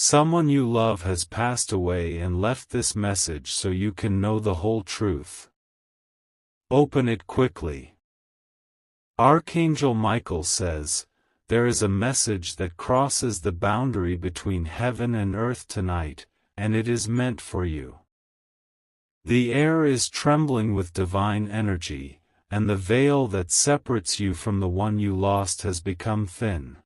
Someone you love has passed away and left this message so you can know the whole truth. Open it quickly. Archangel Michael says, there is a message that crosses the boundary between heaven and earth tonight, and it is meant for you. The air is trembling with divine energy, and the veil that separates you from the one you lost has become thin.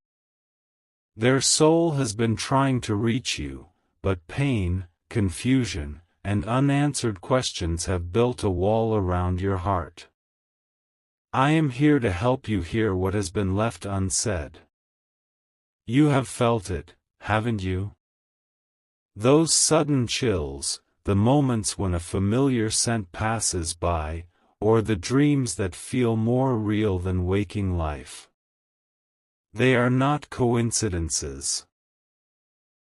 Their soul has been trying to reach you, but pain, confusion, and unanswered questions have built a wall around your heart. I am here to help you hear what has been left unsaid. You have felt it, haven't you? Those sudden chills, the moments when a familiar scent passes by, or the dreams that feel more real than waking life. They are not coincidences.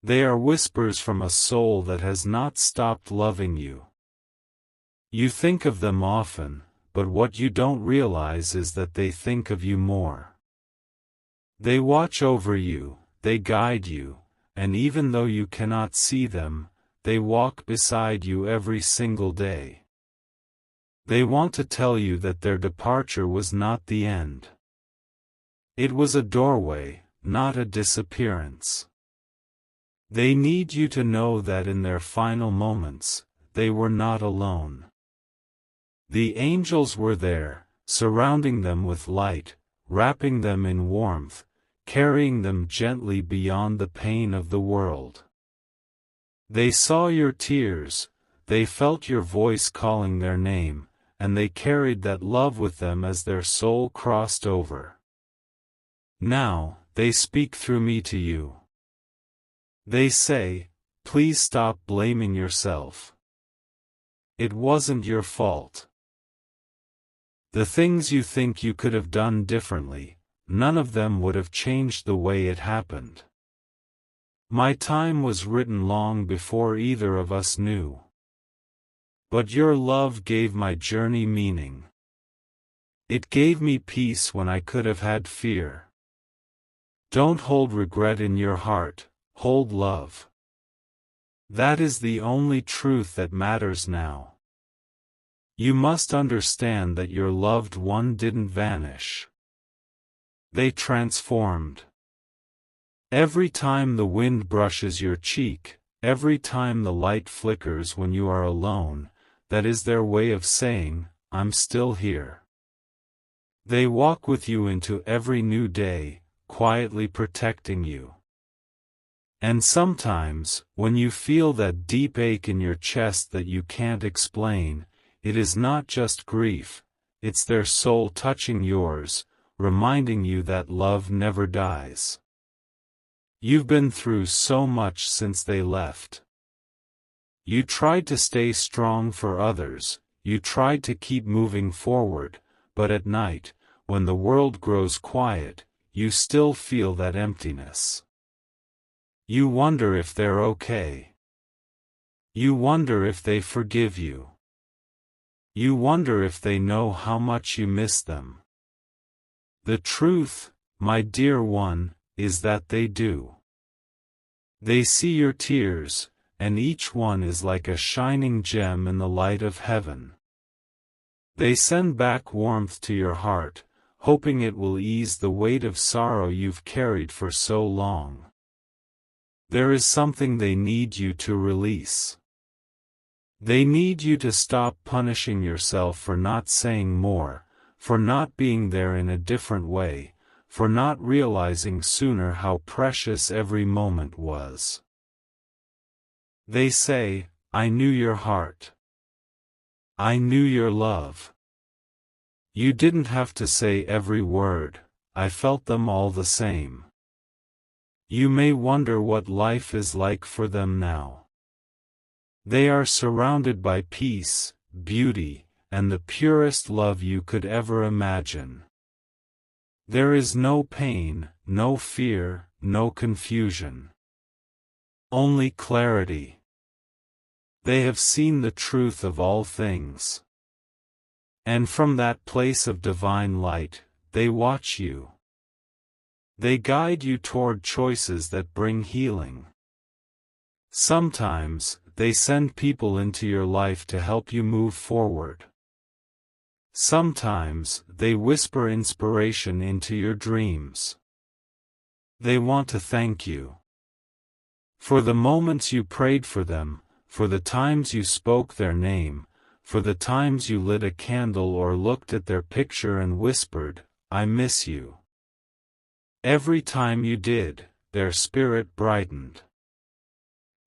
They are whispers from a soul that has not stopped loving you. You think of them often, but what you don't realize is that they think of you more. They watch over you, they guide you, and even though you cannot see them, they walk beside you every single day. They want to tell you that their departure was not the end. It was a doorway, not a disappearance. They need you to know that in their final moments, they were not alone. The angels were there, surrounding them with light, wrapping them in warmth, carrying them gently beyond the pain of the world. They saw your tears, they felt your voice calling their name, and they carried that love with them as their soul crossed over. Now, they speak through me to you. They say, please stop blaming yourself. It wasn't your fault. The things you think you could have done differently, none of them would have changed the way it happened. My time was written long before either of us knew. But your love gave my journey meaning. It gave me peace when I could have had fear. Don't hold regret in your heart, hold love. That is the only truth that matters now. You must understand that your loved one didn't vanish. They transformed. Every time the wind brushes your cheek, every time the light flickers when you are alone, that is their way of saying, I'm still here. They walk with you into every new day, quietly protecting you. And sometimes, when you feel that deep ache in your chest that you can't explain, it is not just grief, it's their soul touching yours, reminding you that love never dies. You've been through so much since they left. You tried to stay strong for others, you tried to keep moving forward, but at night, when the world grows quiet, you still feel that emptiness. You wonder if they're okay. You wonder if they forgive you. You wonder if they know how much you miss them. The truth, my dear one, is that they do. They see your tears, and each one is like a shining gem in the light of heaven. They send back warmth to your heart, hoping it will ease the weight of sorrow you've carried for so long. There is something they need you to release. They need you to stop punishing yourself for not saying more, for not being there in a different way, for not realizing sooner how precious every moment was. They say, I knew your heart. I knew your love. You didn't have to say every word, I felt them all the same. You may wonder what life is like for them now. They are surrounded by peace, beauty, and the purest love you could ever imagine. There is no pain, no fear, no confusion. Only clarity. They have seen the truth of all things. And from that place of divine light, they watch you. They guide you toward choices that bring healing. Sometimes, they send people into your life to help you move forward. Sometimes, they whisper inspiration into your dreams. They want to thank you for the moments you prayed for them, for the times you spoke their name, for the times you lit a candle or looked at their picture and whispered, "I miss you." Every time you did, their spirit brightened.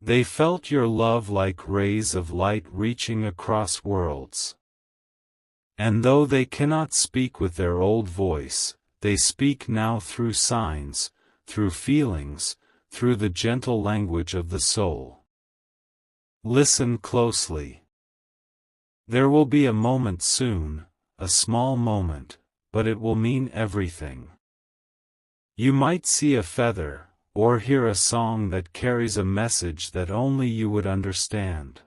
They felt your love like rays of light reaching across worlds. And though they cannot speak with their old voice, they speak now through signs, through feelings, through the gentle language of the soul. Listen closely. There will be a moment soon, a small moment, but it will mean everything. You might see a feather, or hear a song that carries a message that only you would understand.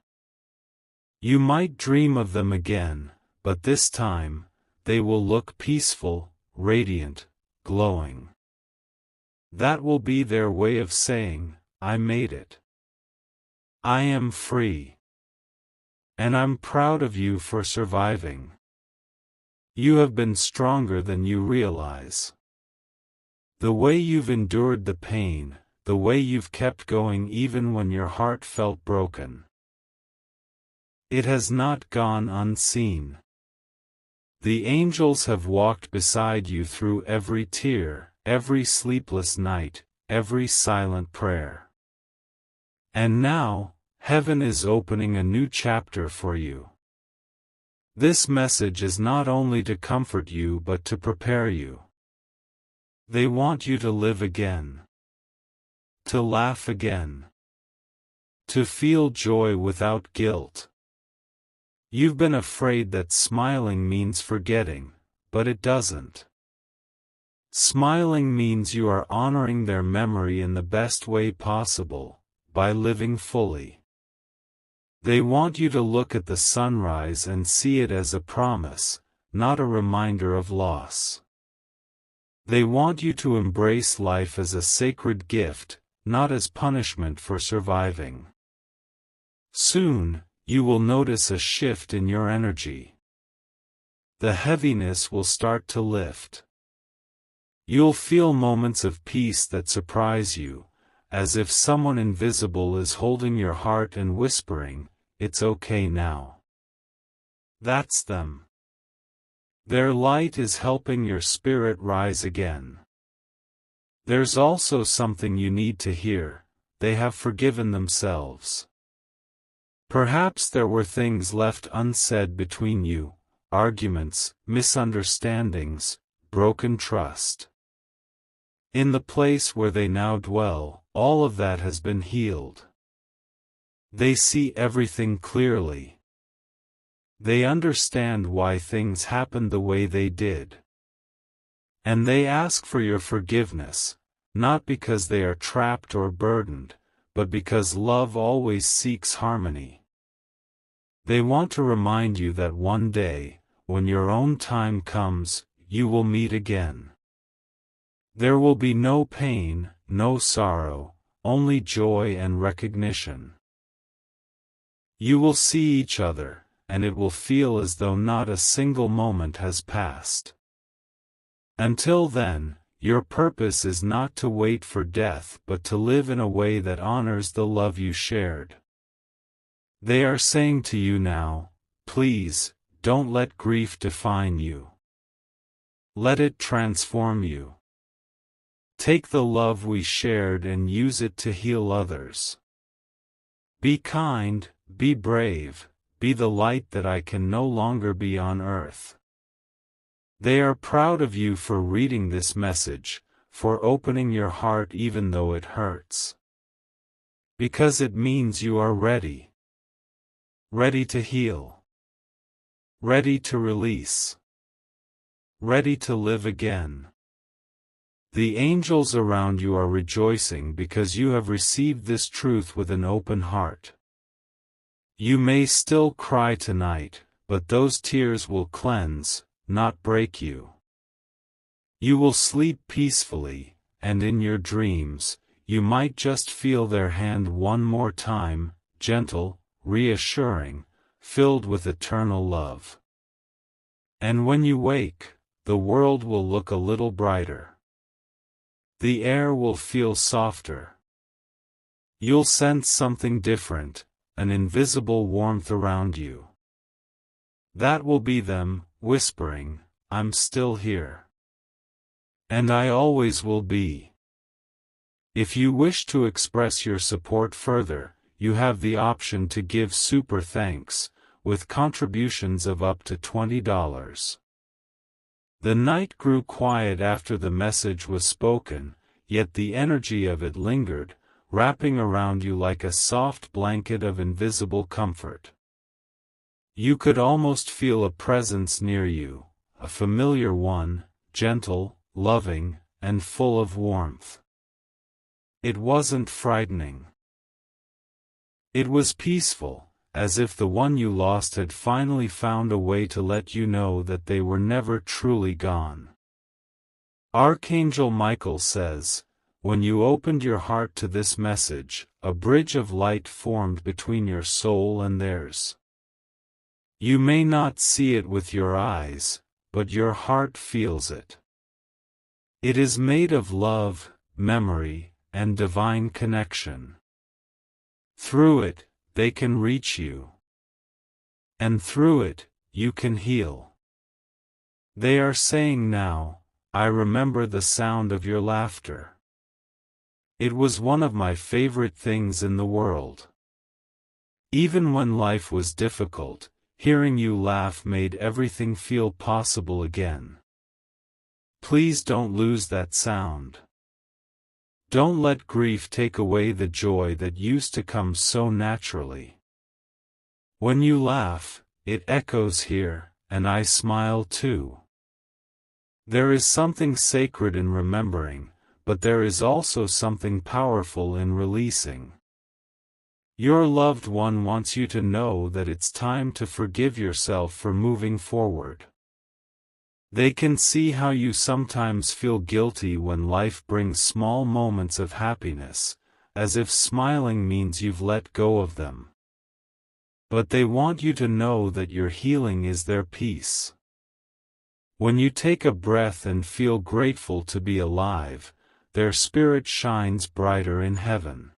You might dream of them again, but this time, they will look peaceful, radiant, glowing. That will be their way of saying, "I made it. I am free. And I'm proud of you for surviving. You have been stronger than you realize. The way you've endured the pain, the way you've kept going even when your heart felt broken. It has not gone unseen. The angels have walked beside you through every tear, every sleepless night, every silent prayer. And now, heaven is opening a new chapter for you. This message is not only to comfort you but to prepare you. They want you to live again. To laugh again. To feel joy without guilt. You've been afraid that smiling means forgetting, but it doesn't. Smiling means you are honoring their memory in the best way possible, by living fully. They want you to look at the sunrise and see it as a promise, not a reminder of loss. They want you to embrace life as a sacred gift, not as punishment for surviving. Soon, you will notice a shift in your energy. The heaviness will start to lift. You'll feel moments of peace that surprise you, as if someone invisible is holding your heart and whispering, "It's okay now." That's them. Their light is helping your spirit rise again. There's also something you need to hear: they have forgiven themselves. Perhaps there were things left unsaid between you, arguments, misunderstandings, broken trust. In the place where they now dwell, all of that has been healed. They see everything clearly. They understand why things happened the way they did. And they ask for your forgiveness, not because they are trapped or burdened, but because love always seeks harmony. They want to remind you that one day, when your own time comes, you will meet again. There will be no pain, no sorrow, only joy and recognition. You will see each other, and it will feel as though not a single moment has passed. Until then, your purpose is not to wait for death but to live in a way that honors the love you shared. They are saying to you now, please, don't let grief define you. Let it transform you. Take the love we shared and use it to heal others. Be kind, be brave, be the light that I can no longer be on earth. They are proud of you for reading this message, for opening your heart even though it hurts. Because it means you are ready. Ready to heal. Ready to release. Ready to live again. The angels around you are rejoicing because you have received this truth with an open heart. You may still cry tonight, but those tears will cleanse, not break you. You will sleep peacefully, and in your dreams, you might just feel their hand one more time, gentle, reassuring, filled with eternal love. And when you wake, the world will look a little brighter. The air will feel softer. You'll sense something different, an invisible warmth around you. That will be them, whispering, "I'm still here. And I always will be." If you wish to express your support further, you have the option to give super thanks, with contributions of up to $20. The night grew quiet after the message was spoken, yet the energy of it lingered, wrapping around you like a soft blanket of invisible comfort. You could almost feel a presence near you, a familiar one, gentle, loving, and full of warmth. It wasn't frightening. It was peaceful, as if the one you lost had finally found a way to let you know that they were never truly gone. Archangel Michael says, when you opened your heart to this message, a bridge of light formed between your soul and theirs. You may not see it with your eyes, but your heart feels it. It is made of love, memory, and divine connection. Through it, they can reach you. And through it, you can heal. They are saying now, I remember the sound of your laughter. It was one of my favorite things in the world. Even when life was difficult, hearing you laugh made everything feel possible again. Please don't lose that sound. Don't let grief take away the joy that used to come so naturally. When you laugh, it echoes here, and I smile too. There is something sacred in remembering, but there is also something powerful in releasing. Your loved one wants you to know that it's time to forgive yourself for moving forward. They can see how you sometimes feel guilty when life brings small moments of happiness, as if smiling means you've let go of them. But they want you to know that your healing is their peace. When you take a breath and feel grateful to be alive, their spirit shines brighter in heaven.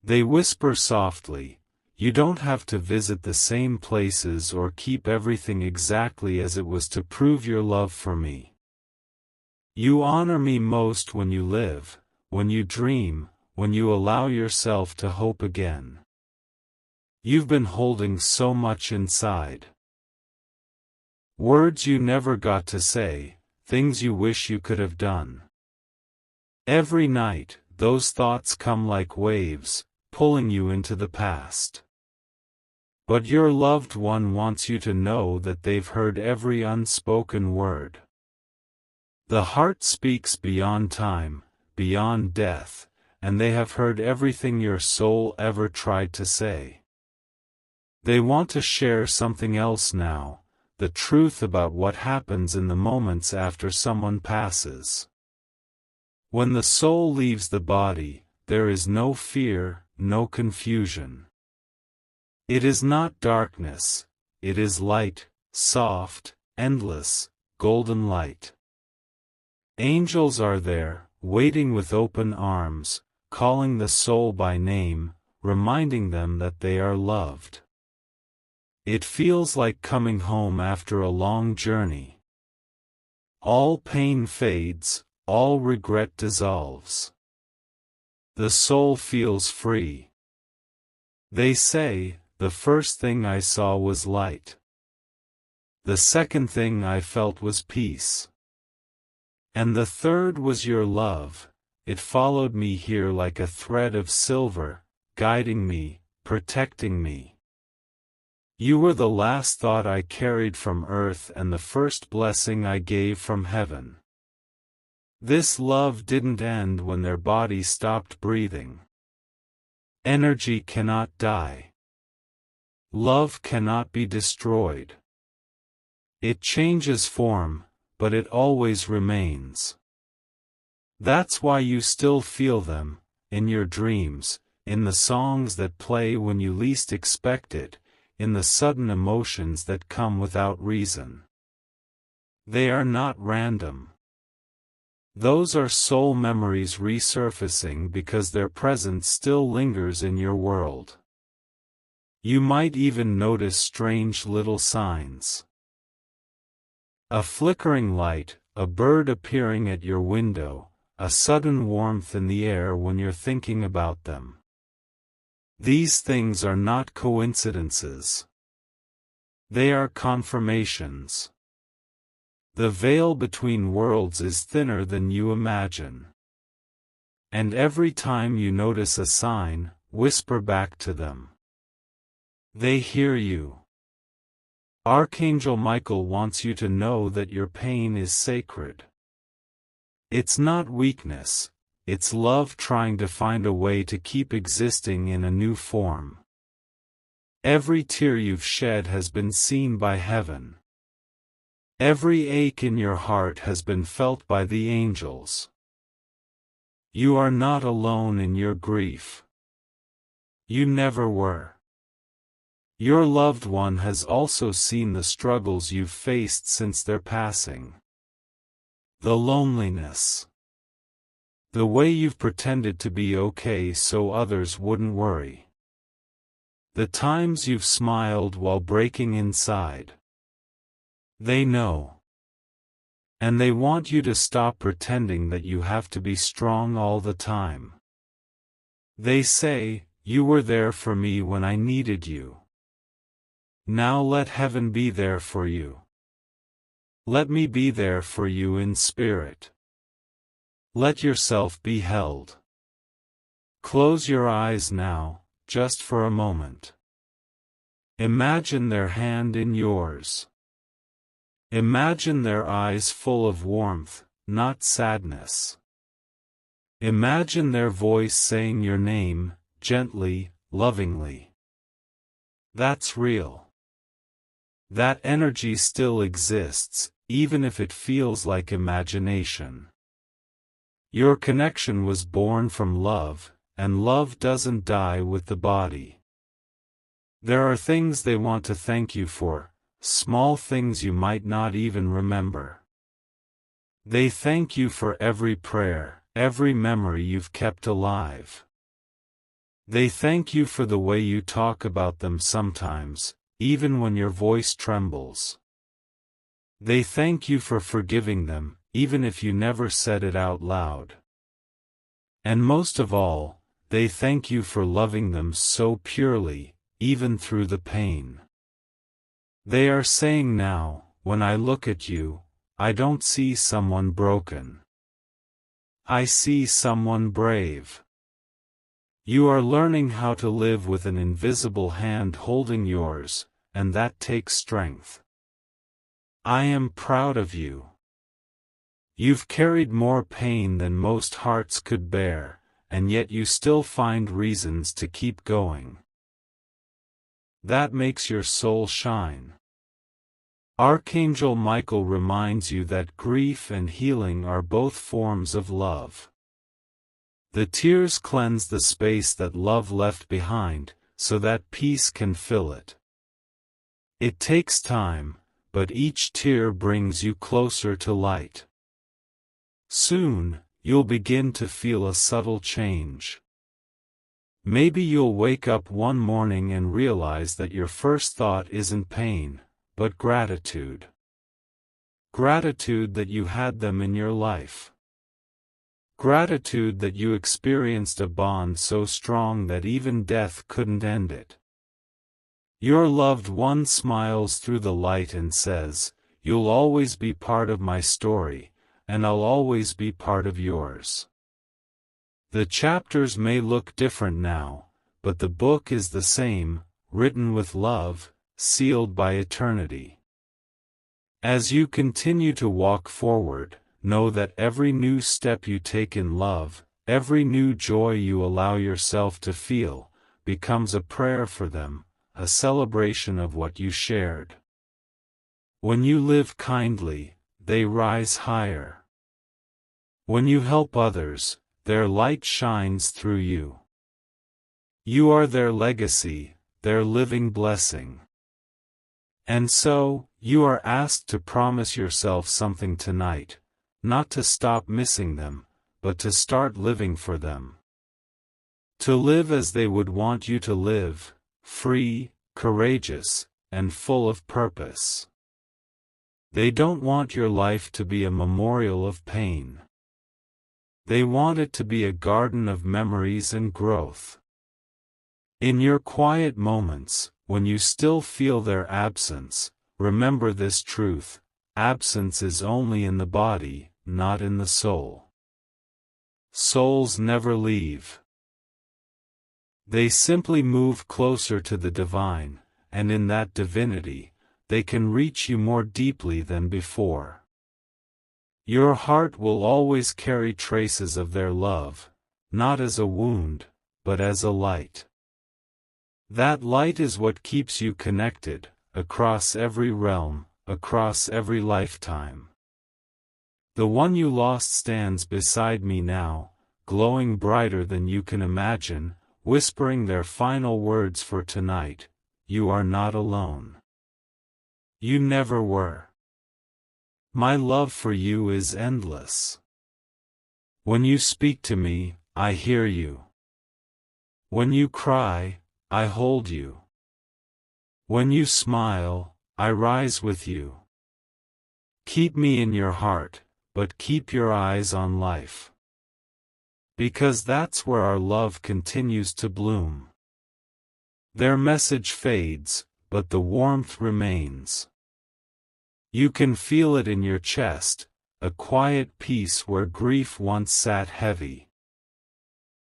They whisper softly, you don't have to visit the same places or keep everything exactly as it was to prove your love for me. You honor me most when you live, when you dream, when you allow yourself to hope again. You've been holding so much inside. Words you never got to say, things you wish you could have done. Every night, those thoughts come like waves, pulling you into the past. But your loved one wants you to know that they've heard every unspoken word. The heart speaks beyond time, beyond death, and they have heard everything your soul ever tried to say. They want to share something else now, the truth about what happens in the moments after someone passes. When the soul leaves the body, there is no fear, no confusion. It is not darkness, it is light, soft, endless, golden light. Angels are there, waiting with open arms, calling the soul by name, reminding them that they are loved. It feels like coming home after a long journey. All pain fades, all regret dissolves. The soul feels free. They say, the first thing I saw was light. The second thing I felt was peace. And the third was your love, it followed me here like a thread of silver, guiding me, protecting me. You were the last thought I carried from earth and the first blessing I gave from heaven. This love didn't end when their body stopped breathing. Energy cannot die. Love cannot be destroyed. It changes form, but it always remains. That's why you still feel them, in your dreams, in the songs that play when you least expect it, in the sudden emotions that come without reason. They are not random. Those are soul memories resurfacing because their presence still lingers in your world. You might even notice strange little signs. A flickering light, a bird appearing at your window, a sudden warmth in the air when you're thinking about them. These things are not coincidences. They are confirmations. The veil between worlds is thinner than you imagine. And every time you notice a sign, whisper back to them. They hear you. Archangel Michael wants you to know that your pain is sacred. It's not weakness, it's love trying to find a way to keep existing in a new form. Every tear you've shed has been seen by heaven. Every ache in your heart has been felt by the angels. You are not alone in your grief. You never were. Your loved one has also seen the struggles you've faced since their passing. The loneliness. The way you've pretended to be okay so others wouldn't worry. The times you've smiled while breaking inside. They know. And they want you to stop pretending that you have to be strong all the time. They say, "You were there for me when I needed you. Now let heaven be there for you. Let me be there for you in spirit. Let yourself be held." Close your eyes now, just for a moment. Imagine their hand in yours. Imagine their eyes full of warmth, not sadness. Imagine their voice saying your name, gently, lovingly. That's real. That energy still exists, even if it feels like imagination. Your connection was born from love, and love doesn't die with the body. There are things they want to thank you for, small things you might not even remember. They thank you for every prayer, every memory you've kept alive. They thank you for the way you talk about them sometimes, even when your voice trembles. They thank you for forgiving them, even if you never said it out loud. And most of all, they thank you for loving them so purely, even through the pain. They are saying now, when I look at you, I don't see someone broken. I see someone brave. You are learning how to live with an invisible hand holding yours, and that takes strength. I am proud of you. You've carried more pain than most hearts could bear, and yet you still find reasons to keep going. That makes your soul shine. Archangel Michael reminds you that grief and healing are both forms of love. The tears cleanse the space that love left behind, so that peace can fill it. It takes time, but each tear brings you closer to light. Soon, you'll begin to feel a subtle change. Maybe you'll wake up one morning and realize that your first thought isn't pain, but gratitude. Gratitude that you had them in your life. Gratitude that you experienced a bond so strong that even death couldn't end it. Your loved one smiles through the light and says, "You'll always be part of my story, and I'll always be part of yours." The chapters may look different now, but the book is the same, written with love, sealed by eternity. As you continue to walk forward, know that every new step you take in love, every new joy you allow yourself to feel, becomes a prayer for them, a celebration of what you shared. When you live kindly, they rise higher. When you help others, their light shines through you. You are their legacy, their living blessing. And so, you are asked to promise yourself something tonight, not to stop missing them, but to start living for them. To live as they would want you to live, free, courageous, and full of purpose. They don't want your life to be a memorial of pain. They want it to be a garden of memories and growth. In your quiet moments, when you still feel their absence, remember this truth: absence is only in the body, not in the soul. Souls never leave. They simply move closer to the divine, and in that divinity, they can reach you more deeply than before. Your heart will always carry traces of their love, not as a wound, but as a light. That light is what keeps you connected, across every realm, across every lifetime. The one you lost stands beside me now, glowing brighter than you can imagine, whispering their final words for tonight: you are not alone. You never were. My love for you is endless. When you speak to me, I hear you. When you cry, I hold you. When you smile, I rise with you. Keep me in your heart, but keep your eyes on life. Because that's where our love continues to bloom. Their message fades, but the warmth remains. You can feel it in your chest, a quiet peace where grief once sat heavy.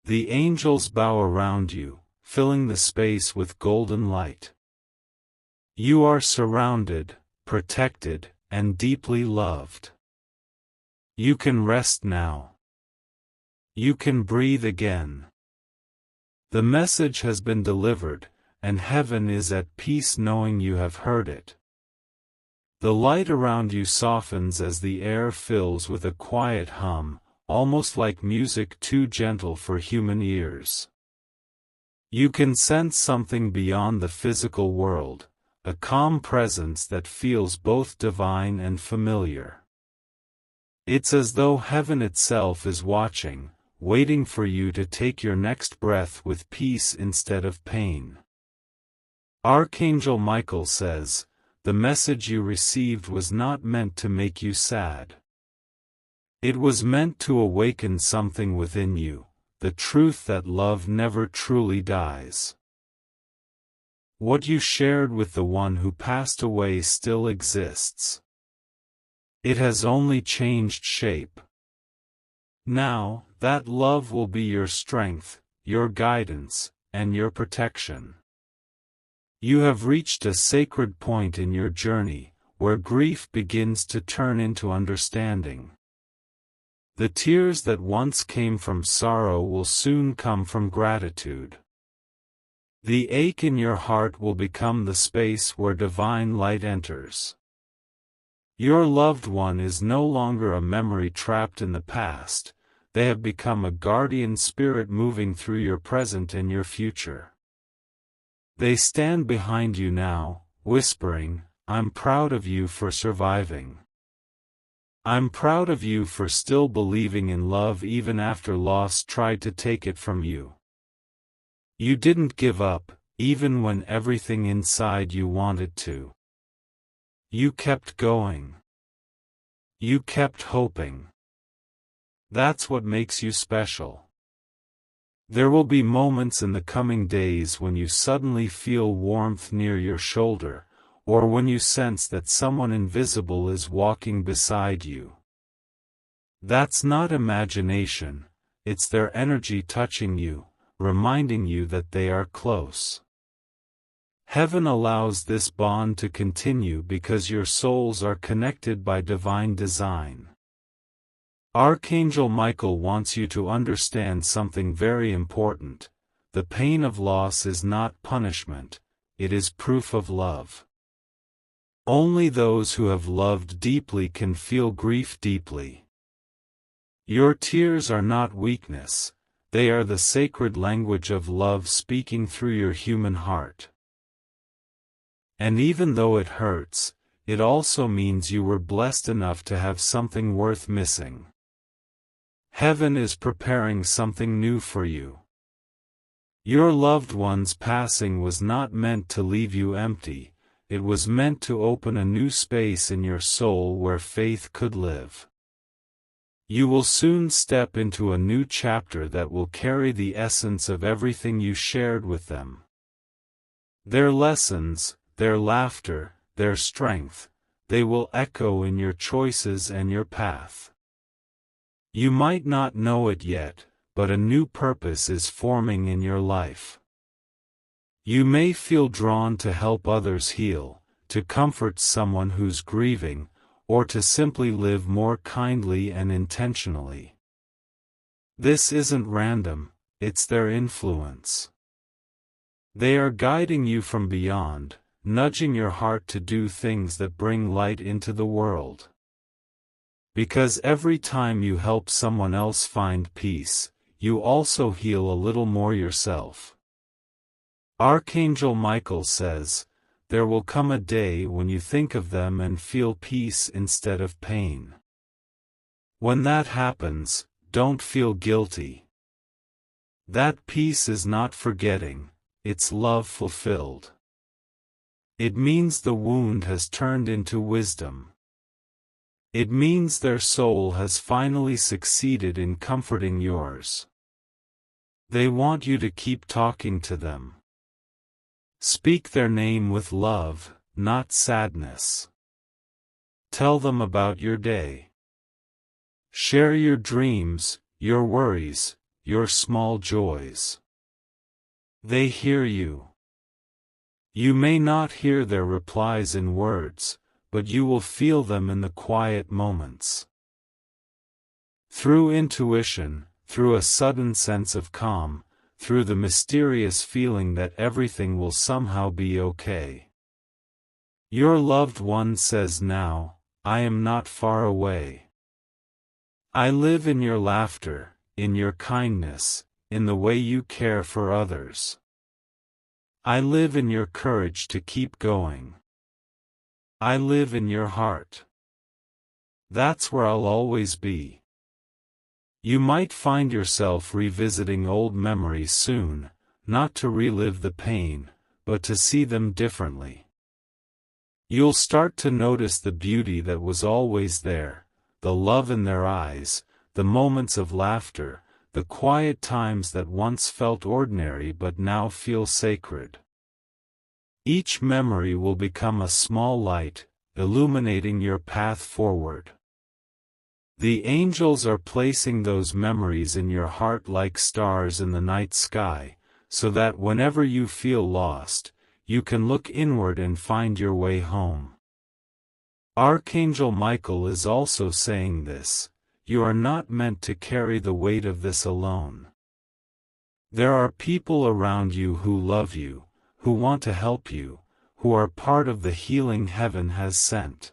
The angels bow around you, filling the space with golden light. You are surrounded, protected, and deeply loved. You can rest now. You can breathe again. The message has been delivered, and heaven is at peace knowing you have heard it. The light around you softens as the air fills with a quiet hum, almost like music too gentle for human ears. You can sense something beyond the physical world, a calm presence that feels both divine and familiar. It's as though heaven itself is watching, waiting for you to take your next breath with peace instead of pain. Archangel Michael says, the message you received was not meant to make you sad. It was meant to awaken something within you, the truth that love never truly dies. What you shared with the one who passed away still exists. It has only changed shape. Now, that love will be your strength, your guidance, and your protection. You have reached a sacred point in your journey, where grief begins to turn into understanding. The tears that once came from sorrow will soon come from gratitude. The ache in your heart will become the space where divine light enters. Your loved one is no longer a memory trapped in the past, they have become a guardian spirit moving through your present and your future. They stand behind you now, whispering, I'm proud of you for surviving. I'm proud of you for still believing in love even after loss tried to take it from you. You didn't give up, even when everything inside you wanted to. You kept going. You kept hoping. That's what makes you special. There will be moments in the coming days when you suddenly feel warmth near your shoulder, or when you sense that someone invisible is walking beside you. That's not imagination, it's their energy touching you, reminding you that they are close. Heaven allows this bond to continue because your souls are connected by divine design. Archangel Michael wants you to understand something very important. The pain of loss is not punishment, it is proof of love. Only those who have loved deeply can feel grief deeply. Your tears are not weakness, they are the sacred language of love speaking through your human heart. And even though it hurts, it also means you were blessed enough to have something worth missing. Heaven is preparing something new for you. Your loved one's passing was not meant to leave you empty, it was meant to open a new space in your soul where faith could live. You will soon step into a new chapter that will carry the essence of everything you shared with them. Their lessons, their laughter, their strength, they will echo in your choices and your path. You might not know it yet, but a new purpose is forming in your life. You may feel drawn to help others heal, to comfort someone who's grieving, or to simply live more kindly and intentionally. This isn't random, it's their influence. They are guiding you from beyond, nudging your heart to do things that bring light into the world. Because every time you help someone else find peace, you also heal a little more yourself. Archangel Michael says, there will come a day when you think of them and feel peace instead of pain. When that happens, don't feel guilty. That peace is not forgetting, it's love fulfilled. It means the wound has turned into wisdom. It means their soul has finally succeeded in comforting yours. They want you to keep talking to them. Speak their name with love, not sadness. Tell them about your day. Share your dreams, your worries, your small joys. They hear you. You may not hear their replies in words, but you will feel them in the quiet moments. Through intuition, through a sudden sense of calm, through the mysterious feeling that everything will somehow be okay. Your loved one says now, I am not far away. I live in your laughter, in your kindness, in the way you care for others. I live in your courage to keep going. I live in your heart. That's where I'll always be. You might find yourself revisiting old memories soon, not to relive the pain, but to see them differently. You'll start to notice the beauty that was always there, the love in their eyes, the moments of laughter, the quiet times that once felt ordinary but now feel sacred. Each memory will become a small light, illuminating your path forward. The angels are placing those memories in your heart like stars in the night sky, so that whenever you feel lost, you can look inward and find your way home. Archangel Michael is also saying this, you are not meant to carry the weight of this alone. There are people around you who love you, who want to help you, who are part of the healing heaven has sent.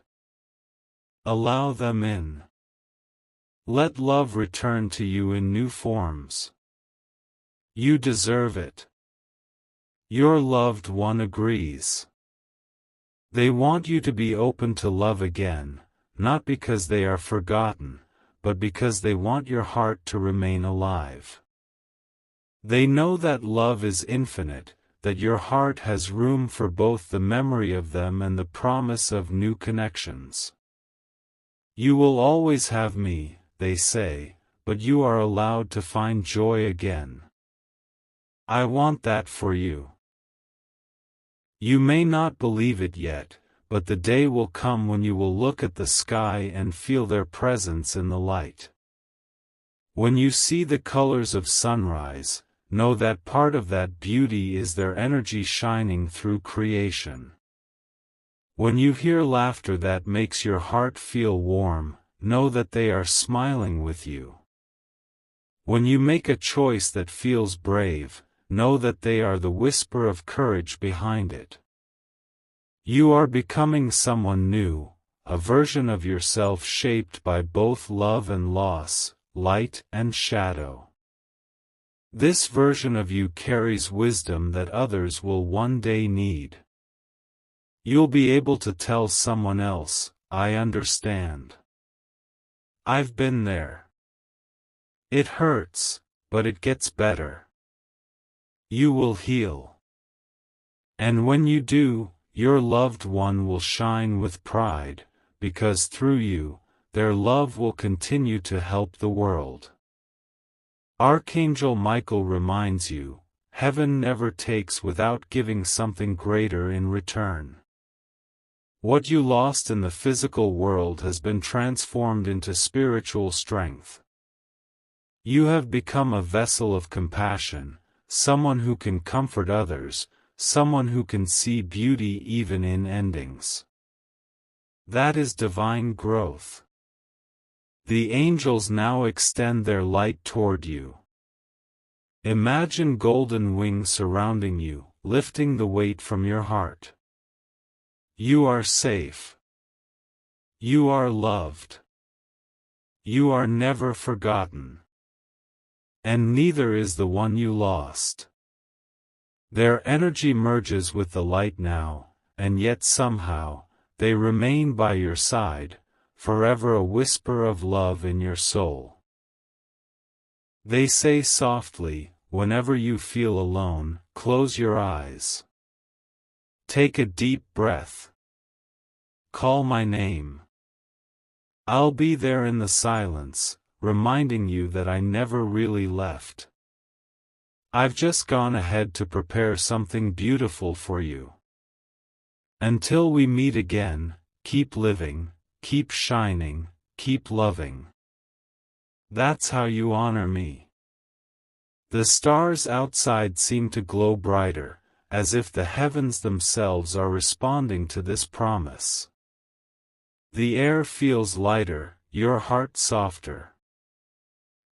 Allow them in. Let love return to you in new forms. You deserve it. Your loved one agrees. They want you to be open to love again, not because they are forgotten, but because they want your heart to remain alive. They know that love is infinite, that your heart has room for both the memory of them and the promise of new connections. You will always have me, they say, but you are allowed to find joy again. I want that for you. You may not believe it yet, but the day will come when you will look at the sky and feel their presence in the light. When you see the colors of sunrise, know that part of that beauty is their energy shining through creation. When you hear laughter that makes your heart feel warm, know that they are smiling with you. When you make a choice that feels brave, know that they are the whisper of courage behind it. You are becoming someone new, a version of yourself shaped by both love and loss, light and shadow. This version of you carries wisdom that others will one day need. You'll be able to tell someone else, I understand. I've been there. It hurts, but it gets better. You will heal. And when you do, your loved one will shine with pride, because through you, their love will continue to help the world. Archangel Michael reminds you, heaven never takes without giving something greater in return. What you lost in the physical world has been transformed into spiritual strength. You have become a vessel of compassion, someone who can comfort others, someone who can see beauty even in endings. That is divine growth. The angels now extend their light toward you. Imagine golden wings surrounding you, lifting the weight from your heart. You are safe. You are loved. You are never forgotten. And neither is the one you lost. Their energy merges with the light now, and yet somehow, they remain by your side, forever a whisper of love in your soul. They say softly, whenever you feel alone, close your eyes. Take a deep breath. Call my name. I'll be there in the silence, reminding you that I never really left. I've just gone ahead to prepare something beautiful for you. Until we meet again, keep living, keep shining, keep loving. That's how you honor me. The stars outside seem to glow brighter, as if the heavens themselves are responding to this promise. The air feels lighter, your heart softer.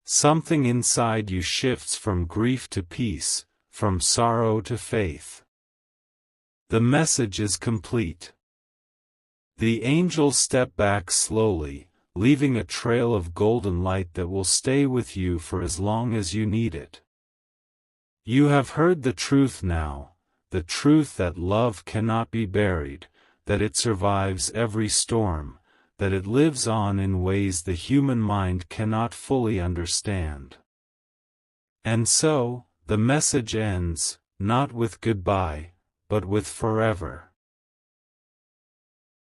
Something inside you shifts from grief to peace, from sorrow to faith. The message is complete. The angels step back slowly, leaving a trail of golden light that will stay with you for as long as you need it. You have heard the truth now, the truth that love cannot be buried, that it survives every storm, that it lives on in ways the human mind cannot fully understand. And so, the message ends, not with goodbye, but with forever.